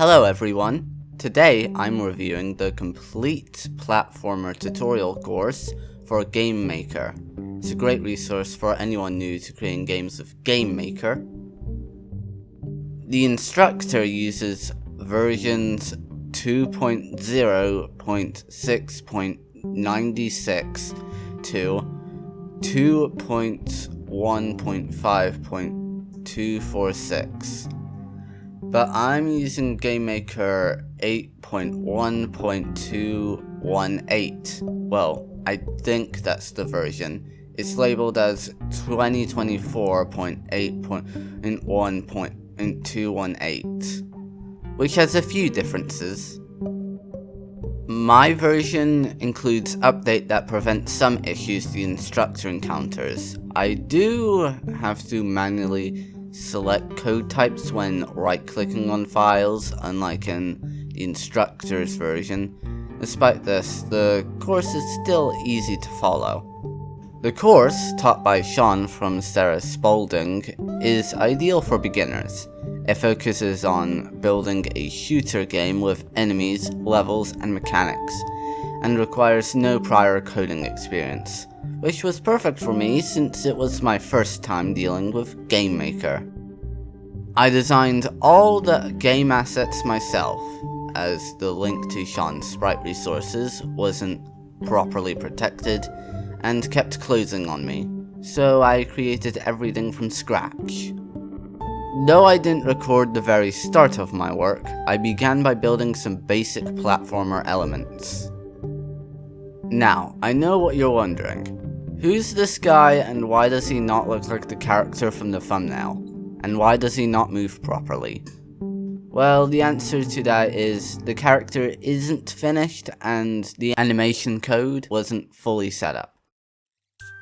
Hello everyone! Today I'm reviewing the complete platformer tutorial course for Game Maker. It's a great resource for anyone new to creating games with Game Maker. The instructor uses versions 2.0.6.96 to 2.1.5.246. But I'm using GameMaker 8.1.218. Well, I think that's the version. It's labeled as 2024.8.1.218, which has a few differences. My version includes update that prevents some issues the instructor encounters. I do have to manually select code types when right-clicking on files, unlike in the instructor's version. Despite this, the course is still easy to follow. The course, taught by Sean from Sarah Spalding, is ideal for beginners. It focuses on building a shooter game with enemies, levels, and mechanics, and requires no prior coding experience, which was perfect for me since it was my first time dealing with Game Maker. I designed all the game assets myself, as the link to Sean's sprite resources wasn't properly protected and kept closing on me, so I created everything from scratch. Though I didn't record the very start of my work, I began by building some basic platformer elements. Now, I know what you're wondering. Who's this guy and why does he not look like the character from the thumbnail? And why does he not move properly? Well, the answer to that is the character isn't finished and the animation code wasn't fully set up.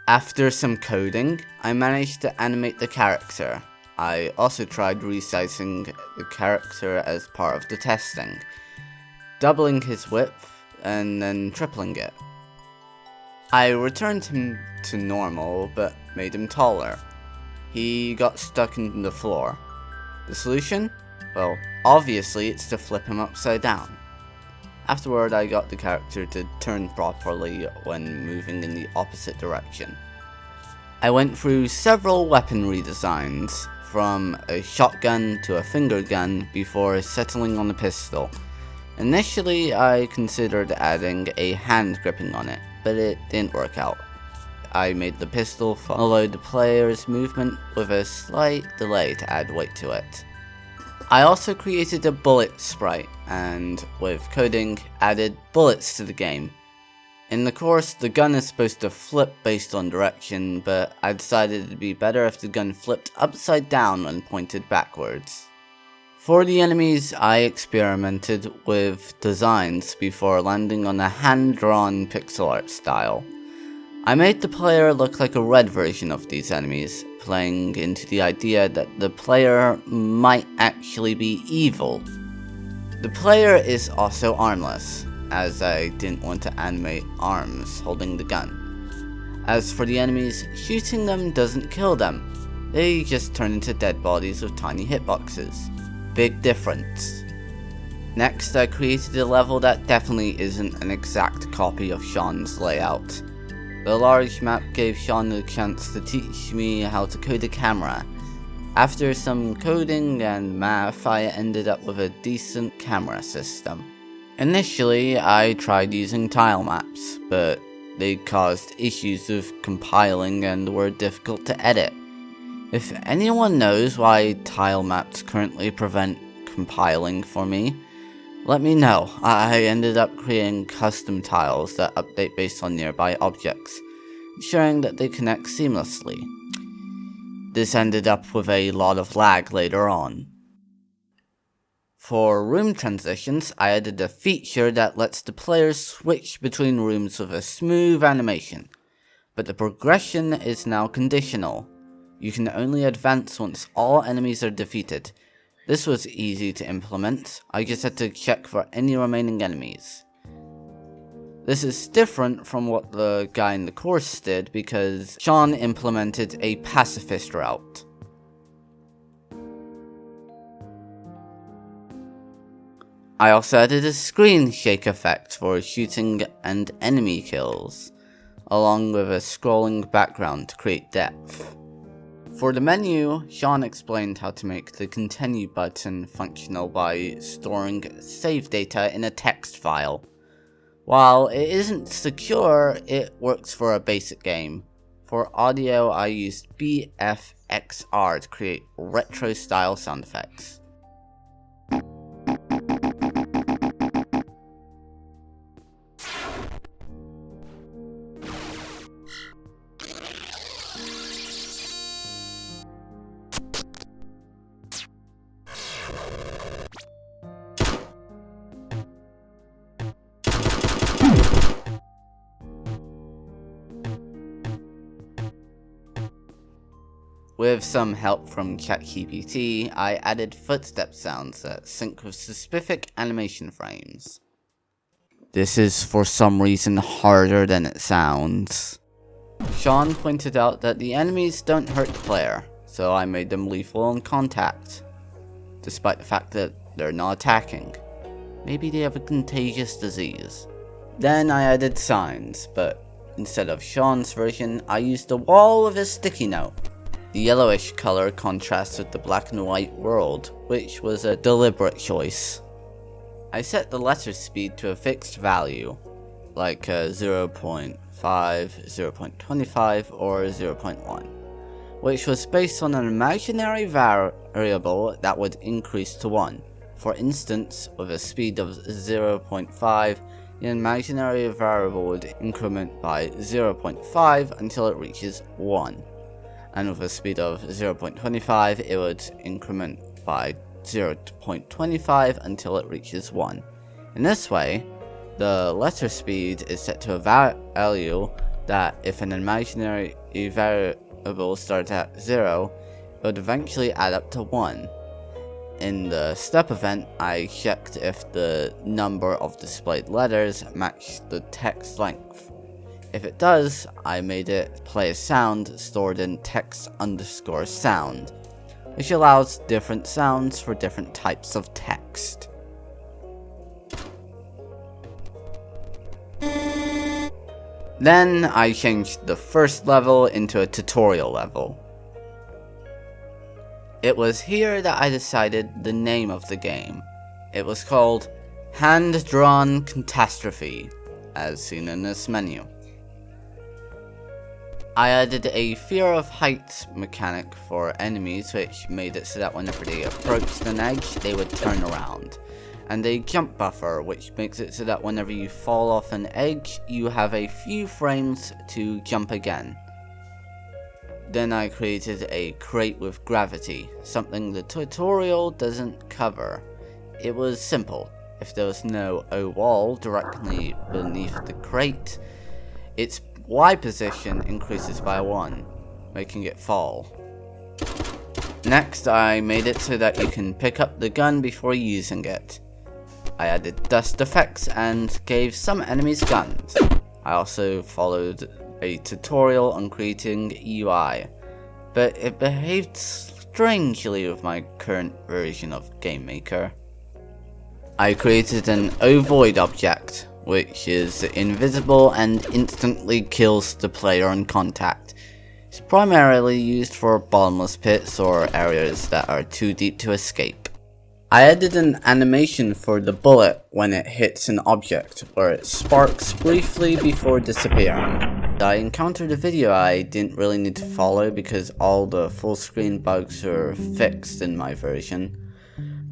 After some coding, I managed to animate the character. I also tried resizing the character as part of the testing, doubling his width and then tripling it. I returned him to normal but made him taller. He got stuck in the floor. The solution? Well, obviously it's to flip him upside down. Afterward, I got the character to turn properly when moving in the opposite direction. I went through several weapon redesigns, from a shotgun to a finger gun before settling on a pistol. Initially, I considered adding a hand gripping on it, but it didn't work out. I made the pistol follow the player's movement with a slight delay to add weight to it. I also created a bullet sprite, and with coding, added bullets to the game. In the course, the gun is supposed to flip based on direction, but I decided it'd be better if the gun flipped upside down when pointed backwards. For the enemies, I experimented with designs before landing on a hand-drawn pixel art style. I made the player look like a red version of these enemies, playing into the idea that the player might actually be evil. The player is also armless, as I didn't want to animate arms holding the gun. As for the enemies, shooting them doesn't kill them. They just turn into dead bodies with tiny hitboxes. Big difference. Next, I created a level that definitely isn't an exact copy of Sean's layout. The large map gave Sean the chance to teach me how to code a camera. After some coding and math, I ended up with a decent camera system. Initially, I tried using tile maps, but they caused issues with compiling and were difficult to edit. If anyone knows why tile maps currently prevent compiling for me, let me know. I ended up creating custom tiles that update based on nearby objects, ensuring that they connect seamlessly. This ended up with a lot of lag later on. For room transitions, I added a feature that lets the player switch between rooms with a smooth animation, but the progression is now conditional. You can only advance once all enemies are defeated. This was easy to implement. I just had to check for any remaining enemies. This is different from what the guy in the course did because Sean implemented a pacifist route. I also added a screen shake effect for shooting and enemy kills, along with a scrolling background to create depth. For the menu, Sean explained how to make the continue button functional by storing save data in a text file. While it isn't secure, it works for a basic game. For audio, I used BFXR to create retro style sound effects. With some help from ChatGPT, I added footstep sounds that sync with specific animation frames. This is for some reason harder than it sounds. Sean pointed out that the enemies don't hurt the player, so I made them lethal on contact, despite the fact that they're not attacking. Maybe they have a contagious disease. Then I added signs, but instead of Sean's version, I used a wall with a sticky note. The yellowish color contrasts with the black and white world, which was a deliberate choice. I set the letter speed to a fixed value, like 0.5, 0.25, or 0.1, which was based on an imaginary variable that would increase to 1. For instance, with a speed of 0.5, the imaginary variable would increment by 0.5 until it reaches 1. And with a speed of 0.25, it would increment by 0.25 until it reaches 1. In this way, the letter speed is set to a value that, if an imaginary variable starts at 0, it would eventually add up to 1. In the step event, I checked if the number of displayed letters matched the text length. If it does, I made it play a sound stored in text_sound, which allows different sounds for different types of text. Then I changed the first level into a tutorial level. It was here that I decided the name of the game. It was called Hand-Drawn Catastrophe, as seen in this menu. I added a fear of heights mechanic for enemies, which made it so that whenever they approached an edge, they would turn around. And a jump buffer, which makes it so that whenever you fall off an edge, you have a few frames to jump again. Then I created a crate with gravity, something the tutorial doesn't cover. It was simple. If there was no wall directly beneath the crate, its Y position increases by 1, making it fall. Next, I made it so that you can pick up the gun before using it. I added dust effects and gave some enemies guns. I also followed a tutorial on creating UI, but it behaved strangely with my current version of GameMaker. I created an ovoid object, which is invisible and instantly kills the player on contact. It's primarily used for bottomless pits or areas that are too deep to escape. I added an animation for the bullet when it hits an object, where it sparks briefly before disappearing. I encountered a video I didn't really need to follow because all the full screen bugs are fixed in my version,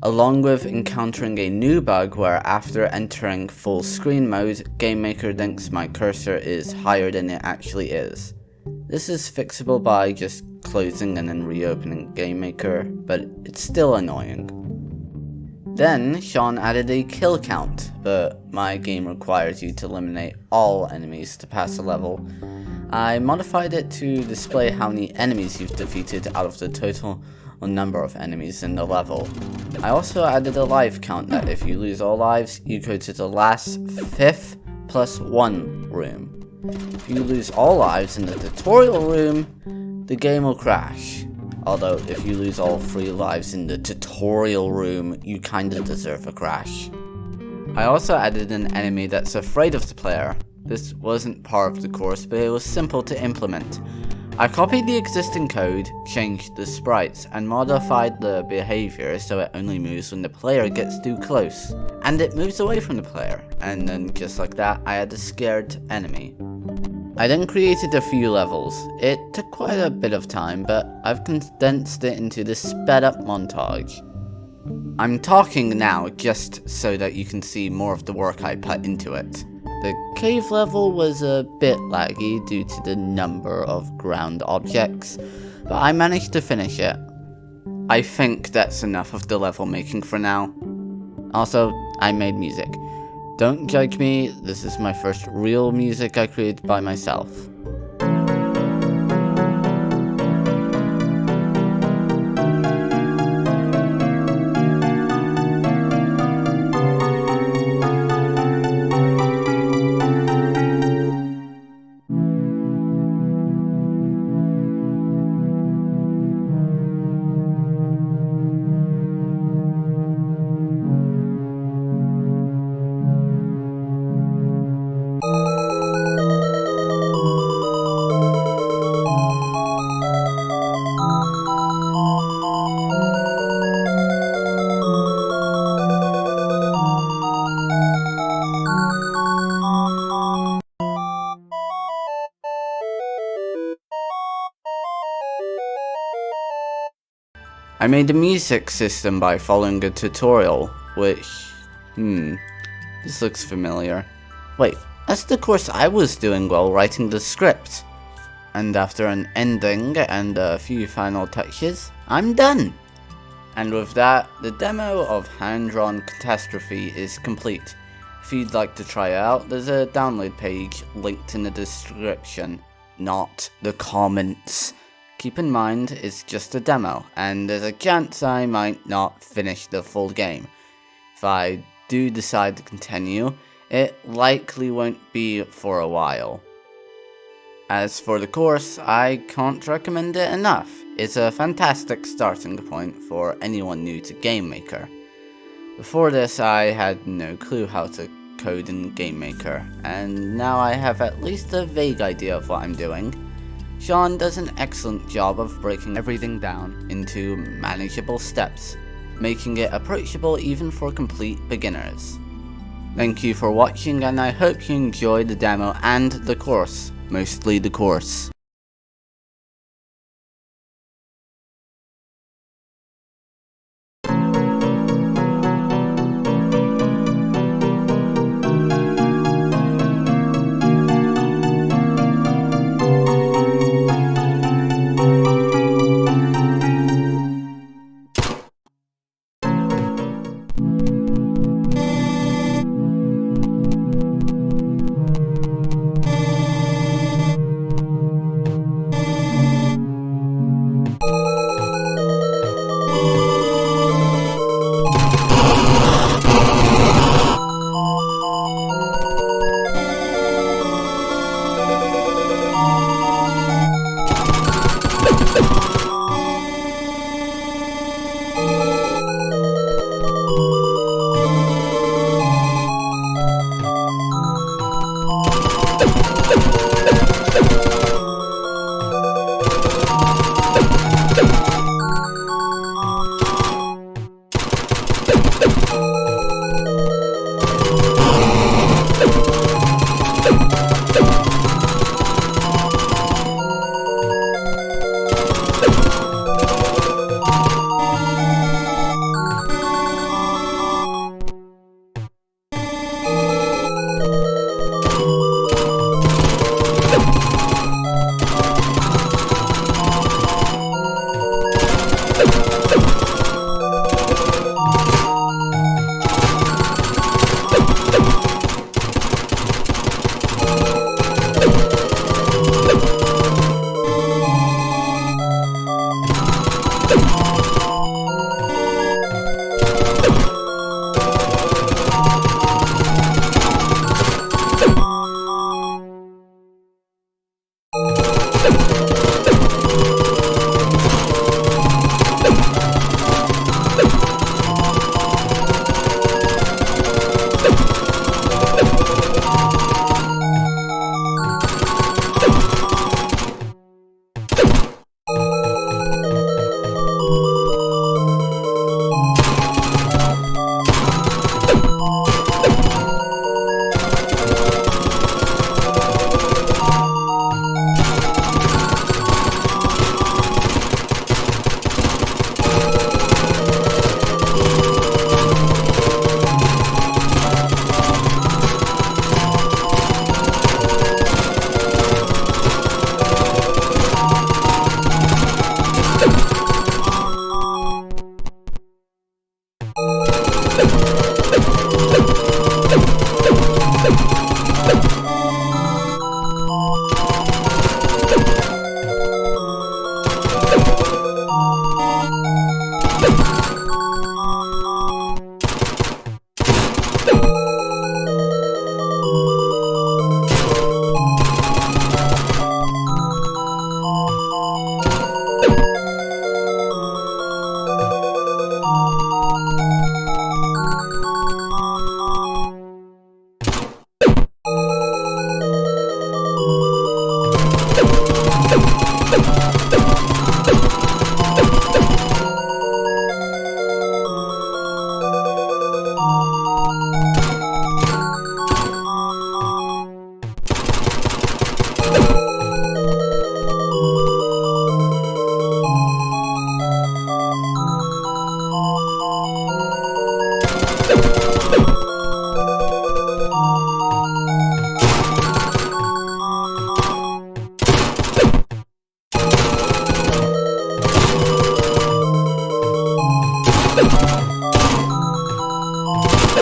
along with encountering a new bug where after entering full screen mode, GameMaker thinks my cursor is higher than it actually is. This is fixable by just closing and then reopening GameMaker, but it's still annoying. Then, Sean added a kill count, but my game requires you to eliminate all enemies to pass a level. I modified it to display how many enemies you've defeated out of the total number of enemies in the level. I also added a life count that if you lose all lives, you go to the last 5th plus 1 room. If you lose all lives in the tutorial room, the game will crash. Although, if you lose all 3 lives in the tutorial room, you kinda deserve a crash. I also added an enemy that's afraid of the player. This wasn't part of the course, but it was simple to implement. I copied the existing code, changed the sprites, and modified the behavior so it only moves when the player gets too close. And it moves away from the player, and then just like that, I had a scared enemy. I then created a few levels. It took quite a bit of time, but I've condensed it into this sped up montage. I'm talking now just so that you can see more of the work I put into it. The cave level was a bit laggy due to the number of ground objects, but I managed to finish it. I think that's enough of the level making for now. Also, I made music. Don't judge me, this is my first real music I created by myself. I made a music system by following a tutorial, which, this looks familiar. Wait, that's the course I was doing while writing the script. And after an ending and a few final touches, I'm done! And with that, the demo of Hand-Drawn Catastrophe is complete. If you'd like to try it out, there's a download page linked in the description, not the comments. Keep in mind, it's just a demo, and there's a chance I might not finish the full game. If I do decide to continue, it likely won't be for a while. As for the course, I can't recommend it enough. It's a fantastic starting point for anyone new to GameMaker. Before this, I had no clue how to code in GameMaker, and now I have at least a vague idea of what I'm doing. Sean does an excellent job of breaking everything down into manageable steps, making it approachable even for complete beginners. Thank you for watching, and I hope you enjoyed the demo and the course, mostly the course.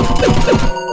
Bye.